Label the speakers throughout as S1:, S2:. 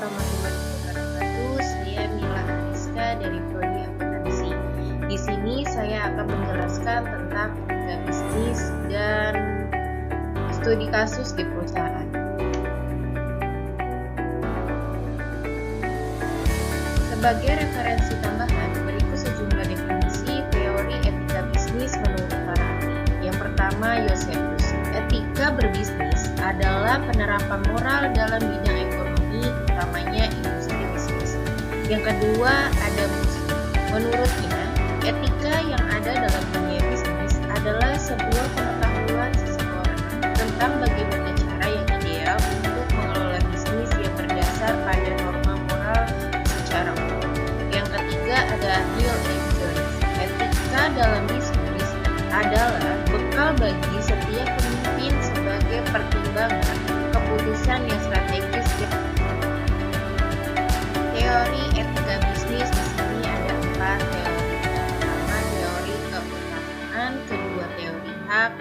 S1: warahmatullahi wabarakatuh. Saya Mila Ariska dari Prodi Akuntansi. Di sini saya akan menjelaskan tentang etika bisnis dan studi kasus di perusahaan. Sebagai referensi tambahan, berikut sejumlah definisi teori etika bisnis menurut para ahli. Yang pertama, Josephus. Etika berbisnis adalah penerapan moral dalam bidang ekonomi, utamanya industri bisnis. Yang kedua, ada Muslim. Menurutnya, etika yang ada dalam dunia bisnis adalah sebuah pengetahuan seseorang tentang bagaimana cara yang ideal untuk mengelola bisnis yang berdasar pada norma moral secara umum. Yang ketiga, ada Hill and Jones. Etika dalam bisnis adalah bekal bagi setiap pemimpin sebagai pertimbangan keputusan yang strategis. Teori etika bisnis di sini ada 4 teori. Pertama, teori keutamaan, kedua teori hak,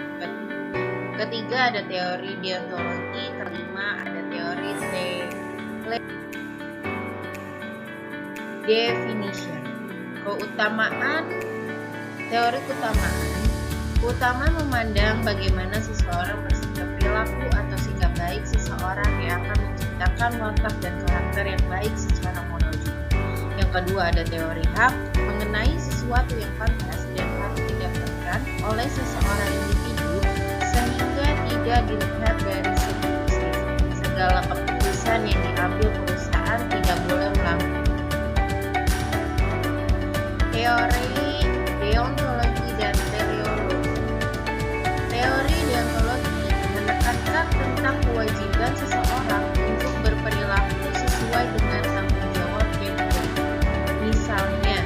S1: ketiga ada teori deontologi, kelima ada teori definition. Teori keutamaan memandang bagaimana seseorang bersikap perilaku atau sikap baik seseorang yang akan menciptakan watak dan karakter yang baik secara moral juga. Yang kedua ada teori hak, mengenai sesuatu yang pantas dan harus didapatkan oleh seseorang individu sehingga tidak dilihat dari segi bisnis. Segala keputusan yang diambil perusahaan tidak boleh melanggar. Teori deontologi dan teleologi. Teori deontologi menekankan tentang kewajiban seseorang untuk berperilaku sesuai dengan tanggung jawab dan etika. Misalnya,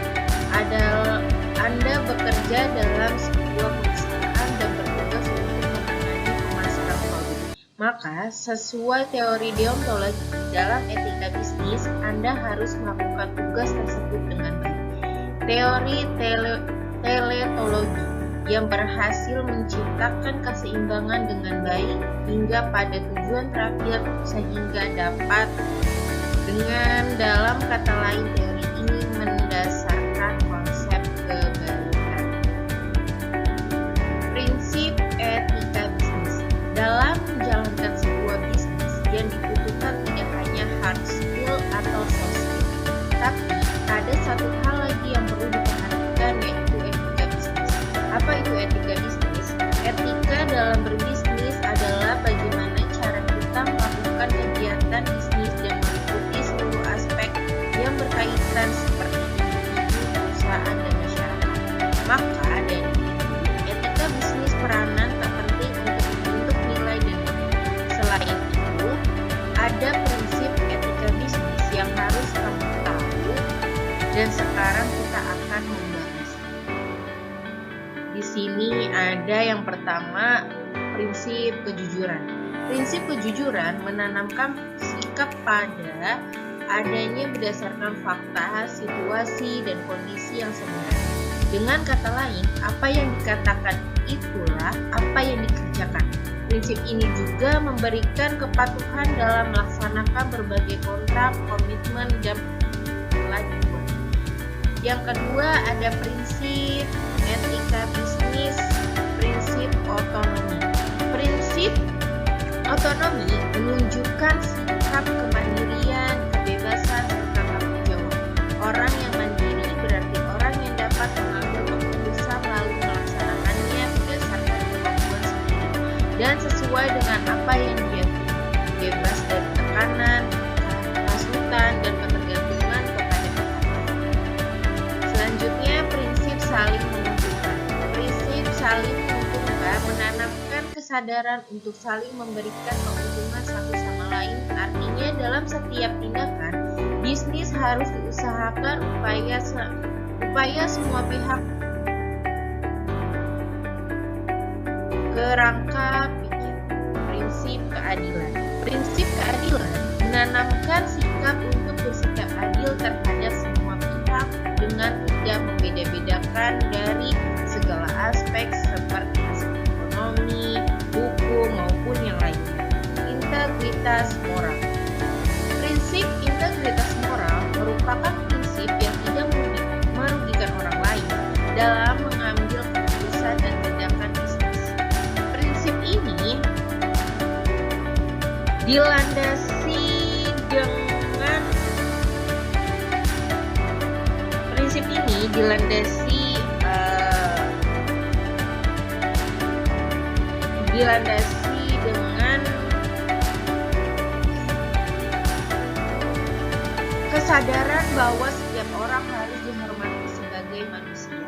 S1: Anda bekerja dalam sebuah perusahaan dan bertugas untuk menangani pemasaran produk. Maka, sesuai teori deontologi dalam etika bisnis, Anda harus melakukan tugas tersebut dengan baik. Teori teleologi yang berhasil menciptakan keseimbangan dengan baik hingga pada tujuan terakhir sehingga dapat dengan dalam kata lain teori ini mendasarkan konsep kebaikan. Prinsip etika bisnis dalam menjalankan sebuah bisnis yang dibutuhkan tidak hanya hard skill atau soft skill, tapi ada satu hal lagi yang perlu diperhatikan, yaitu etika bisnis. Apa itu etika bisnis? Etika dalam berbisnis adalah bagaimana cara kita melakukan kegiatan bisnis dan mengikuti seluruh aspek yang berkaitan seperti individu, perusahaan, dan masyarakat. Maka dari itu, etika bisnis peranan terpenting untuk membentuk nilai dan etika. Selain itu, ada prinsip etika bisnis yang harus kamu tahu dan sekarang kita akan membahas. Di sini ada yang pertama, prinsip kejujuran. Prinsip kejujuran menanamkan sikap pada adanya berdasarkan fakta, situasi, dan kondisi yang sebenarnya. Dengan kata lain, apa yang dikatakan itulah apa yang dikerjakan. Prinsip ini juga memberikan kepatuhan dalam melaksanakan berbagai kontrak, komitmen, dan kewajiban. Yang kedua ada prinsip etika bisnis, prinsip otonomi. Prinsip otonomi menunjukkan sikap kemandirian, kebebasan, serta tanggung jawab. Orang yang mandiri berarti orang yang dapat mengambil keputusan lalu melaksanakannya berdasarkan kemampuan sendiri dan sesuai dengan apa yang dia pilih, bebas dari tekanan, hasutan, dan ketergantungan kepada pihak lain. Selanjutnya, prinsip saling menguntungkan. Prinsip saling menguntungkan menanamkan kesadaran untuk saling memberikan keuntungan satu sama lain. Artinya dalam setiap tindakan, bisnis harus diusahakan upaya semua pihak kerangka pikir. Prinsip keadilan. Prinsip keadilan menanamkan sikap untuk bersikap adil terhadap semua pihak dengan tidak membeda-bedakan dari segala aspek seperti aspek ekonomi, hukum, maupun yang lainnya. Integritas moral. Prinsip integritas merupakan prinsip yang tidak merugikan orang lain dalam mengambil keputusan dan tindakan bisnis. Prinsip ini dilandasi dengan kesadaran bahwa setiap orang harus dihormati sebagai manusia.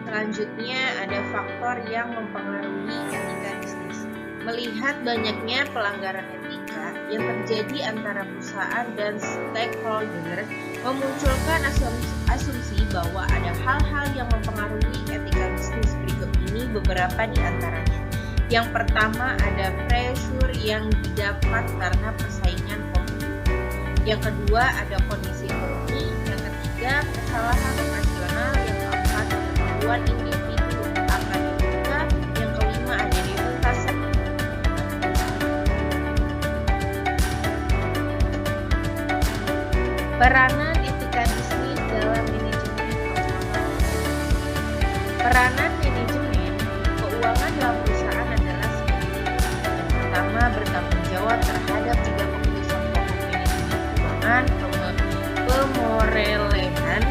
S1: Selanjutnya ada faktor yang mempengaruhi etika bisnis. Melihat banyaknya pelanggaran etika yang terjadi antara perusahaan dan stakeholder memunculkan asumsi bahwa ada hal-hal yang mempengaruhi etika bisnis. Berikut ini beberapa di antaranya. Yang pertama ada pressure yang didapat karena persaingan kompetitif. Yang kedua ada kondisi ekonomi. Yang ketiga kesalahan operasional. Yang keempat kemampuan individu akan etika. Yang kelima ada reputasi. Peranan etika bisnis dalam manajemen keuangan. Peranan manajemen keuangan dalam perusahaan adalah sebagai berikut. Yang pertama, bertanggung jawab terhadap 3 keputusan pokok manajemen keuangan, pemorelan,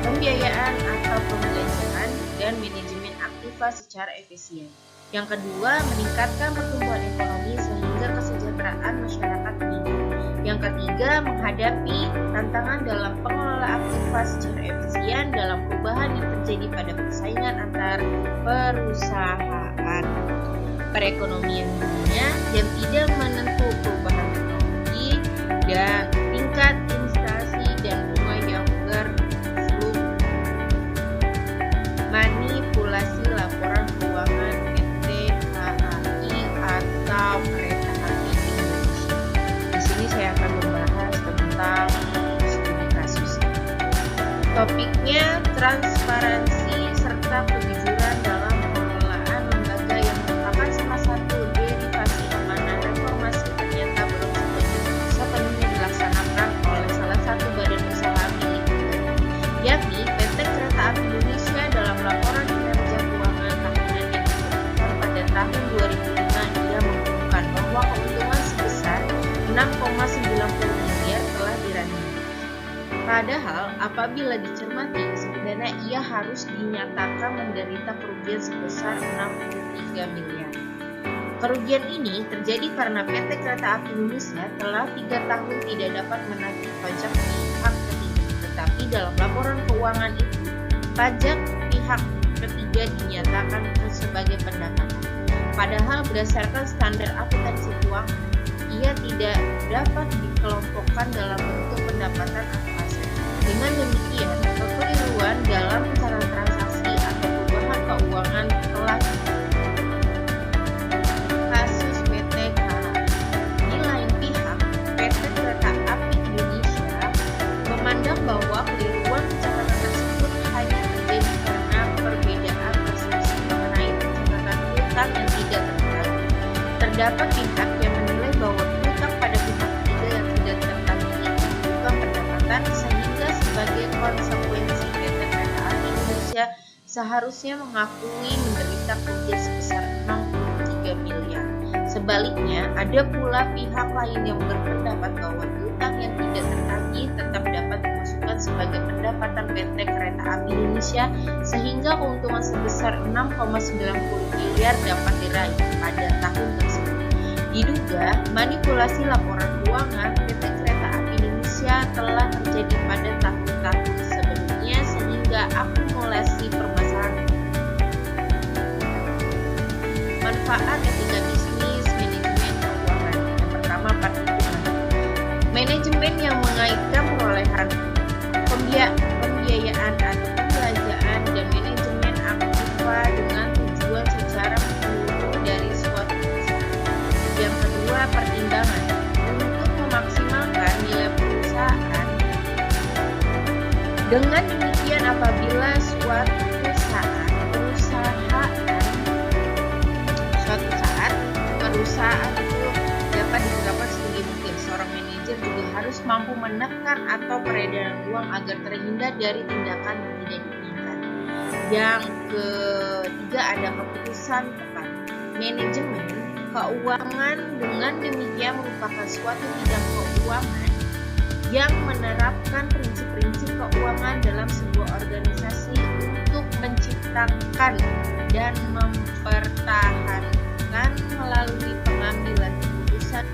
S1: pembiayaan atau pembelanjaan, dan manajemen aktiva secara efisien. Yang kedua, meningkatkan pertumbuhan ekonomi sehingga kesejahteraan masyarakat meningkat. Yang ketiga, menghadapi tantangan dalam pengelola aktiva secara efisien dalam perubahan yang terjadi pada persaingan antar perusahaan. Perekonomian dunia yang tidak menentu perubahan teknologi dan tingkat inflasi dan bunga yang berfluktuasi. Manipulasi laporan keuangan PT KAI atau Kereta Api Indonesia. Di sini saya akan membahas tentang studi kasus. Topiknya transparansi serta kejujuran dalam pengelolaan lembaga yang merupakan salah satu derivasi amanah reformasi ternyata belum sepenuhnya dilaksanakan oleh salah satu badan usaha milik negara, yakni PT Kereta Api Indonesia. Dalam laporan kinerja keuangan tahunan yang dikeluarkan pada tahun 2005, ia mengumumkan bahwa keuntungan sebesar 6,90 miliar telah diraih. Padahal apabila dicermati, sebenarnya ia harus dinyatakan menderita kerugian sebesar 63 miliar. Kerugian ini terjadi karena PT Kereta Api Indonesia telah 3 tahun tidak dapat menagih pajak pihak ketiga. Tetapi dalam laporan keuangan itu, pajak pihak ketiga dinyatakan sebagai pendapatan. Padahal berdasarkan standar akuntansi keuangan, ia tidak dapat dikelompokkan dalam bentuk pendapatan atau aset. Dengan demikian, kekeliruan dalam pencatatan transaksi atau perubahan keuangan telah kasus PT KAI. Di lain pihak, PT Kereta Api Indonesia memandang bahwa keliruan pencatatan tersebut hanya terjadi karena perbedaan persepsi mengenai pencatatan hutang yang tidak tertagih. Terdapat pihak yang menilai bahwa hutang pada pihak ketiga yang tidak tertagih itu bukan pendapatan, sehingga sebagai konsekuensi PT Kereta Api Indonesia seharusnya mengakui menderita kerugian sebesar 63 miliar. Sebaliknya, ada pula pihak lain yang berpendapat bahwa hutang yang tidak tertagih tetap dapat dimasukkan sebagai pendapatan PT Kereta Api Indonesia, sehingga keuntungan sebesar 6,90 miliar dapat diraih pada tahun tersebut. Diduga manipulasi laporan keuangan PT Kereta Api Indonesia telah terjadi pada tahun-tahun sebelumnya, sehingga akumulasi permasalahan. Manfaat etika bisnis manajemen keuangan. Yang pertama, perhitungan. Manajemen yang mengaitkan perolehan pembiayaan atau pembelanjaan dan manajemen aktiva dengan tujuan secara menyeluruh dari suatu perusahaan. Yang kedua, pertimbangan untuk memaksimalkan nilai perusahaan. Dengan demikian, apabila suatu saat perusahaan itu dapat ditetapkan sebagai mungkin seorang manajer manajer juga harus mampu menekan atau peredaran uang agar terhindar dari tindakan yang tidak diinginkan. Yang ketiga ada keputusan tepat. Manajemen keuangan dengan demikian merupakan suatu bidang keuangan yang menerapkan prinsip-prinsip keuangan dalam sebuah organisasi untuk menciptakan dan mempertahankan melalui pengambilan keputusan.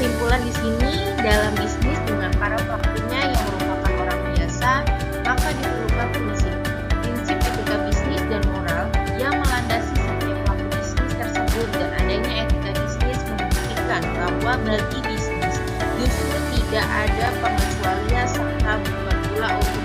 S1: Kesimpulan di sini, dalam bisnis dengan para pelakunya yang merupakan orang biasa, maka diperlukan prinsip etika bisnis dan moral yang melandasi setiap pelaku bisnis tersebut, dan adanya etika bisnis membuktikan bahwa bagi bisnis justru tidak ada pengecualian serta bukan pula untuk